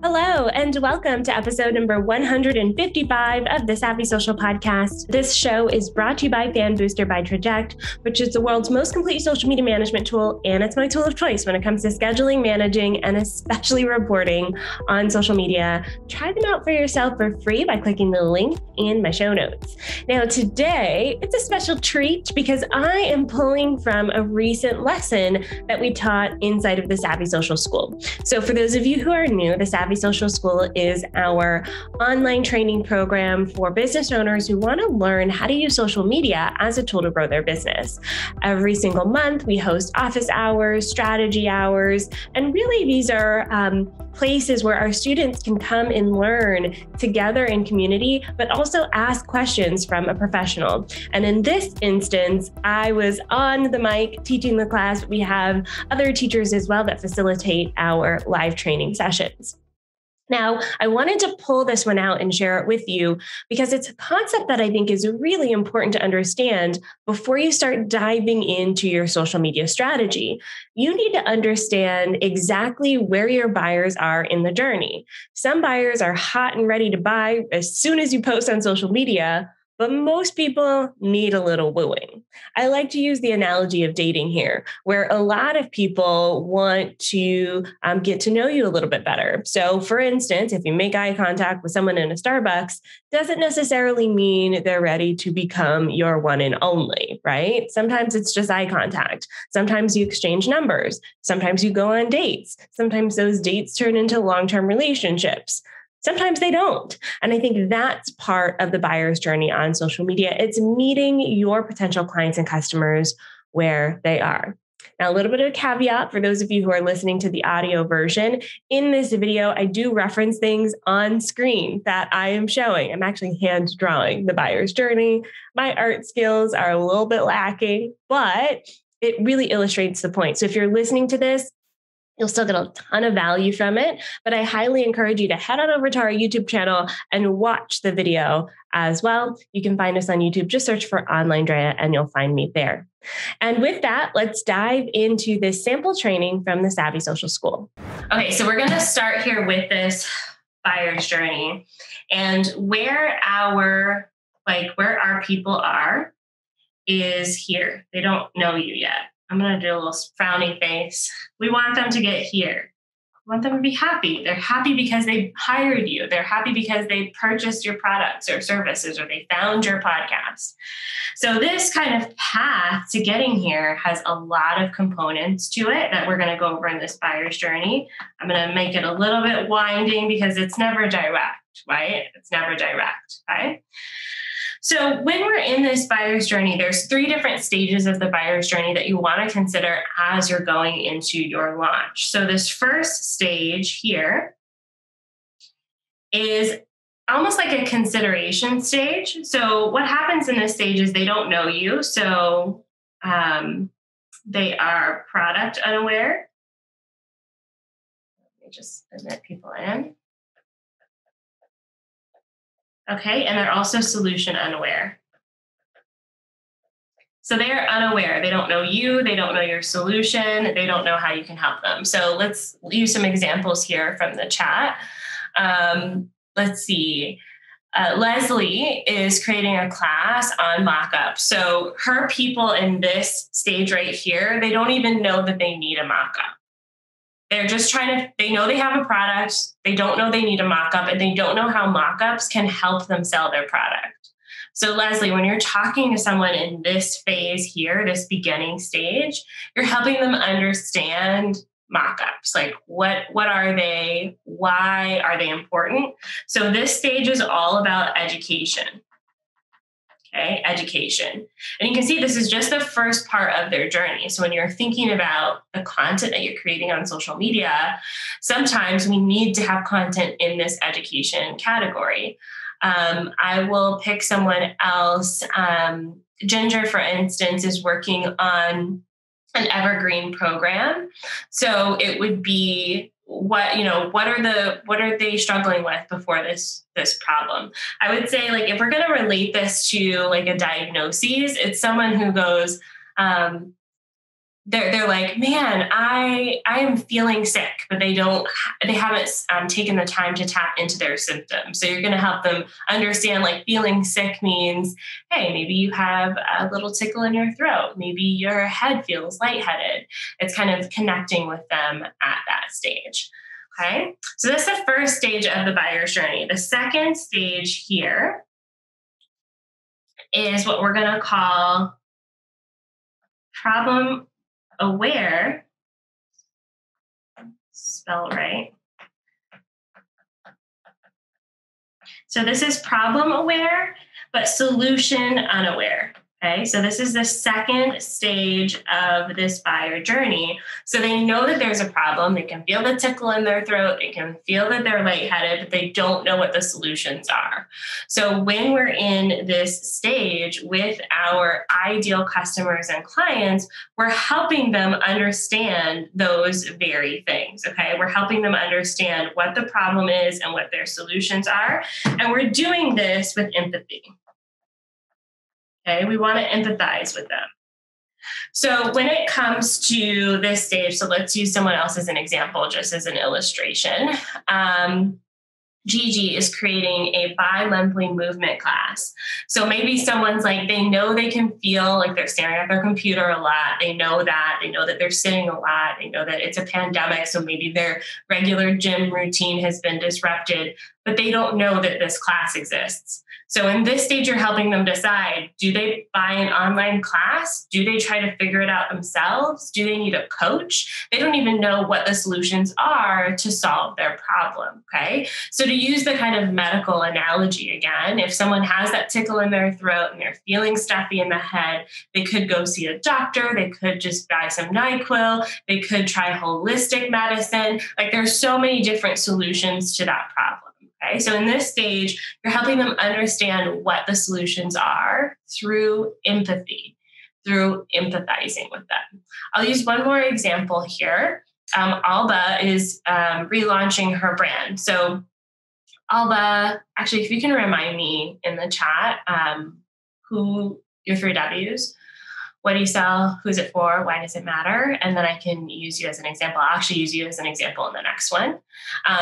Hello, and welcome to episode number 155 of the Savvy Social Podcast. This show is brought to you by Fan Booster by Traject, which is the world's most complete social media management tool, and it's my tool of choice when it comes to scheduling, managing, and especially reporting on social media. Try them out for yourself for free by clicking the link in my show notes. Now, today, it's a special treat because I am pulling from a recent lesson that we taught inside of the Savvy Social School. So for those of you who are new, the Savvy Social School is our online training program for business owners who want to learn how to use social media as a tool to grow their business. Every single month, we host office hours, strategy hours, and really these are places where our students can come and learn together in community, but also ask questions from a professional. And in this instance, I was on the mic teaching the class. We have other teachers as well that facilitate our live training sessions. Now, I wanted to pull this one out and share it with you because it's a concept that I think is really important to understand before you start diving into your social media strategy. You need to understand exactly where your buyers are in the journey. Some buyers are hot and ready to buy as soon as you post on social media, but most people need a little wooing. I like to use the analogy of dating here, where a lot of people want to get to know you a little bit better. So for instance, if you make eye contact with someone in a Starbucks, doesn't necessarily mean they're ready to become your one and only, right? Sometimes it's just eye contact. Sometimes you exchange numbers. Sometimes you go on dates. Sometimes those dates turn into long-term relationships. Sometimes they don't. And I think that's part of the buyer's journey on social media. It's meeting your potential clients and customers where they are. Now, a little bit of a caveat for those of you who are listening to the audio version. In this video, I do reference things on screen that I am showing. I'm actually hand drawing the buyer's journey. My art skills are a little bit lacking, but it really illustrates the point. So if you're listening to this, you'll still get a ton of value from it, but I highly encourage you to head on over to our YouTube channel and watch the video as well. You can find us on YouTube. Just search for OnlineDrea and you'll find me there. And with that, let's dive into this sample training from the Savvy Social School. Okay, so we're going to start here with this buyer's journey and where our people are is here. They don't know you yet. I'm going to do a little frowny face. We want them to get here. We want them to be happy. They're happy because they hired you. They're happy because they purchased your products or services or they found your podcast. So this kind of path to getting here has a lot of components to it that we're going to go over in this buyer's journey. I'm going to make it a little bit winding because it's never direct, right? It's never direct, right? So when we're in this buyer's journey, there's 3 different stages of the buyer's journey that you want to consider as you're going into your launch. So this first stage here is almost like a consideration stage. So what happens in this stage is they don't know you. So they are product unaware. Let me just admit people in. Okay, and they're also solution unaware. So they are unaware. They don't know you. They don't know your solution. They don't know how you can help them. So let's use some examples here from the chat. Let's see. Leslie is creating a class on mock-up. So her people in this stage right here, they don't even know that they need a mock-up. They're just they know they have a product. They don't know they need a mock-up and they don't know how mock-ups can help them sell their product. So Leslie, when you're talking to someone in this phase here, this beginning stage, you're helping them understand mock-ups. Like what are they? Why are they important? So this stage is all about education. Okay, education. And you can see this is just the first part of their journey. So when you're thinking about the content that you're creating on social media, sometimes we need to have content in this education category. I will pick someone else. Ginger, for instance, is working on an evergreen program. So it would be what are they struggling with before this problem? I would say, like, if we're going to relate this to like a diagnosis, it's someone who goes, they're like, man, I am feeling sick, but they haven't taken the time to tap into their symptoms. So you're going to help them understand, like, feeling sick means, hey, maybe you have a little tickle in your throat. Maybe your head feels lightheaded. It's kind of connecting with them at that stage. Okay. So that's the first stage of the buyer's journey. The second stage here is what we're going to call problem aware, spell right. So this is problem aware, but solution unaware. Okay, so this is the second stage of this buyer journey. So they know that there's a problem. They can feel the tickle in their throat. They can feel that they're lightheaded, but they don't know what the solutions are. So when we're in this stage with our ideal customers and clients, we're helping them understand those very things. Okay, we're helping them understand what the problem is and what their solutions are. And we're doing this with empathy. Okay, we want to empathize with them. So when it comes to this stage, so let's use someone else as an example, just as an illustration. Gigi is creating a bi-monthly movement class. So maybe someone's like, they know they can feel like they're staring at their computer a lot. They know that they're sitting a lot. They know that it's a pandemic. So maybe their regular gym routine has been disrupted, but they don't know that this class exists. So in this stage, you're helping them decide, do they buy an online class? Do they try to figure it out themselves? Do they need a coach? They don't even know what the solutions are to solve their problem, okay? So to use the kind of medical analogy again, if someone has that tickle in their throat and they're feeling stuffy in the head, they could go see a doctor. They could just buy some NyQuil. They could try holistic medicine. Like, there's so many different solutions to that problem. Okay, so in this stage, you're helping them understand what the solutions are through empathy, through empathizing with them. I'll use one more example here. Alba is relaunching her brand. So Alba, actually, if you can remind me in the chat, who your 3 W's. What do you sell? Who's it for? Why does it matter? And then I can use you as an example. I'll actually use you as an example in the next one.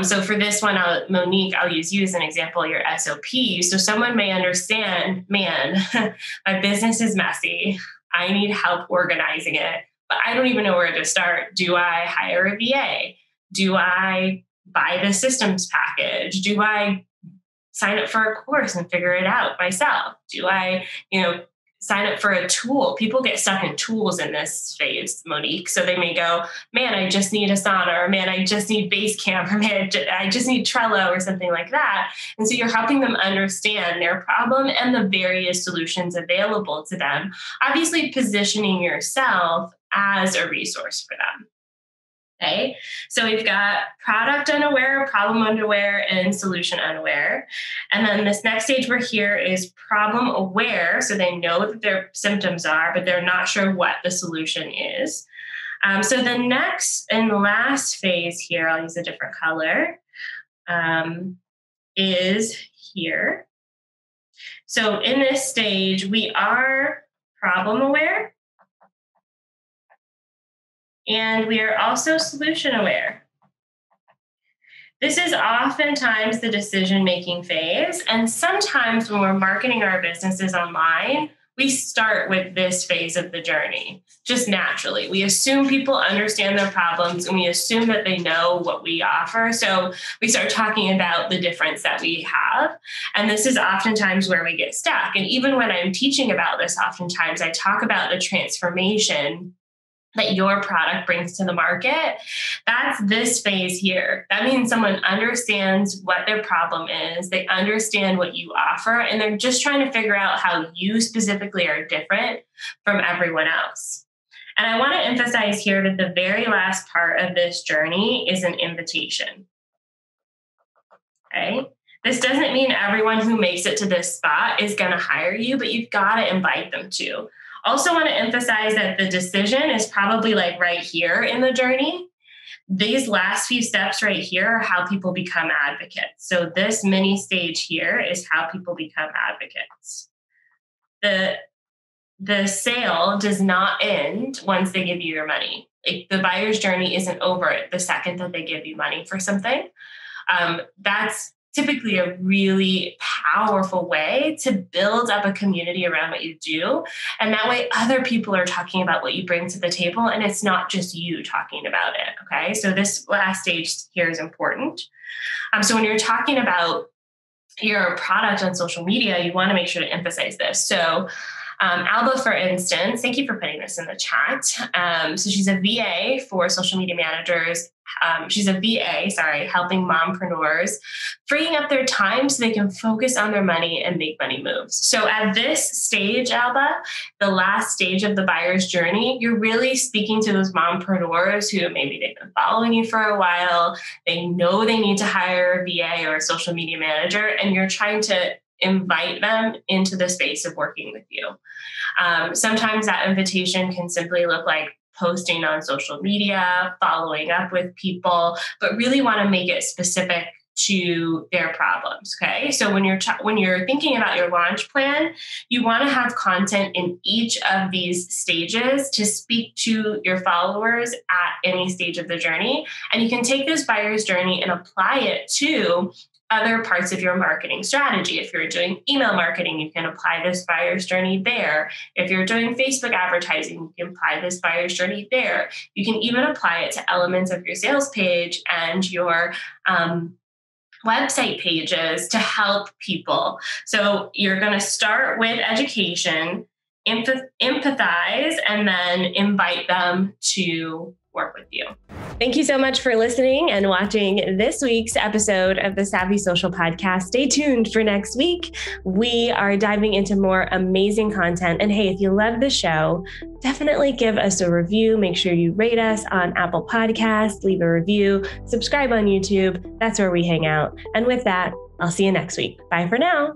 So for this one, Monique, I'll use you as an example, your SOP. So someone may understand, man, my business is messy. I need help organizing it, but I don't even know where to start. Do I hire a VA? Do I buy the systems package? Do I sign up for a course and figure it out myself? Do I, sign up for a tool? People get stuck in tools in this phase, Monique. So they may go, man, I just need Asana, or man, I just need Basecamp, or man, I just need Trello, or something like that. And so you're helping them understand their problem and the various solutions available to them, obviously positioning yourself as a resource for them. Okay, so we've got product unaware, problem unaware, and solution unaware. And then this next stage we're here is problem aware. So they know what their symptoms are, but they're not sure what the solution is. So the next and last phase here, I'll use a different color, is here. So in this stage, we are problem aware. And we are also solution aware. This is oftentimes the decision-making phase. And sometimes when we're marketing our businesses online, we start with this phase of the journey, just naturally. We assume people understand their problems and we assume that they know what we offer. So we start talking about the difference that we have. And this is oftentimes where we get stuck. And even when I'm teaching about this, oftentimes I talk about the transformation that your product brings to the market. That's this phase here. That means someone understands what their problem is. They understand what you offer, and they're just trying to figure out how you specifically are different from everyone else. And I want to emphasize here that the very last part of this journey is an invitation. Okay? This doesn't mean everyone who makes it to this spot is going to hire you, but you've got to invite them to. Also want to emphasize that the decision is probably like right here in the journey. These last few steps right here are how people become advocates. So this mini stage here is how people become advocates. The the sale does not end once they give you your money. Like, the buyer's journey isn't over the second that they give you money for something. That's typically a really powerful way to build up a community around what you do. And that way other people are talking about what you bring to the table, and it's not just you talking about it. Okay. So this last stage here is important. So when you're talking about your product on social media, you want to make sure to emphasize this. So Alba, for instance, thank you for putting this in the chat. So she's a VA for social media managers. She's a VA, helping mompreneurs, freeing up their time so they can focus on their money and make money moves. So at this stage, Alba, the last stage of the buyer's journey, you're really speaking to those mompreneurs who maybe they've been following you for a while. They know they need to hire a VA or a social media manager, and you're trying to invite them into the space of working with you. Sometimes that invitation can simply look like posting on social media, following up with people, but really want to make it specific to their problems. Okay. So when you're thinking about your launch plan, you want to have content in each of these stages to speak to your followers at any stage of the journey. And you can take this buyer's journey and apply it to other parts of your marketing strategy. If you're doing email marketing, you can apply this buyer's journey there. If you're doing Facebook advertising, you can apply this buyer's journey there. You can even apply it to elements of your sales page and your website pages to help people. So you're going to start with education, empathize, and then invite them to work with you. Thank you so much for listening and watching this week's episode of the Savvy Social Podcast. Stay tuned for next week. We are diving into more amazing content. And hey, if you love the show, definitely give us a review. Make sure you rate us on Apple Podcasts, leave a review, subscribe on YouTube. That's where we hang out. And with that, I'll see you next week. Bye for now.